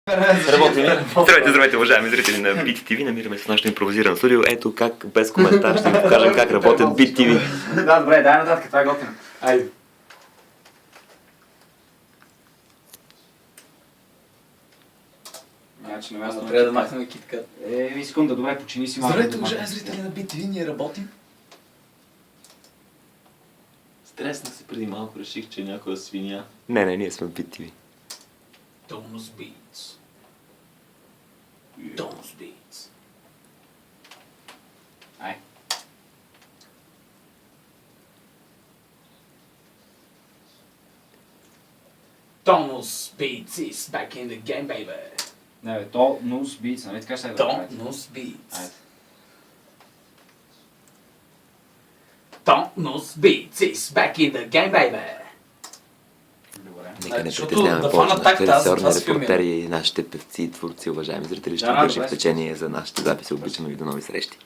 Работим. Здравейте, уважаеми зрители на Beat TV. Намираме се в нашото импровизирано студио. Ето как без коментар ще ви покажем как работят Beat TV. Да, добре, дай нататък, това е готино. Айде. Значи, на място Трябва да махнем киткат. Секунда, добре, почини си малко. Здравейте, уважаеми зрители на BTV, ние работим. Стреснах се преди малко, реших, че е някоя свиня. Не, ние сме Beat TV. Tonus Beats. Tonus Beats. Ай. Tonus Beats is back in the game, baby. Не бе, то Nose Beats, нали така ще да правите? Tonus Beats. Айде. Tonus Beats is back in the game, baby. Добре. Нека не Защото притесняваме да повече фана нашите такта, аз режисьорни затова си филмирам. репортери и нашите певци и творци, уважаеми зрители. Ще Да, ви държим добре. в течение за нашите записи. Обичаме ви, до нови срещи.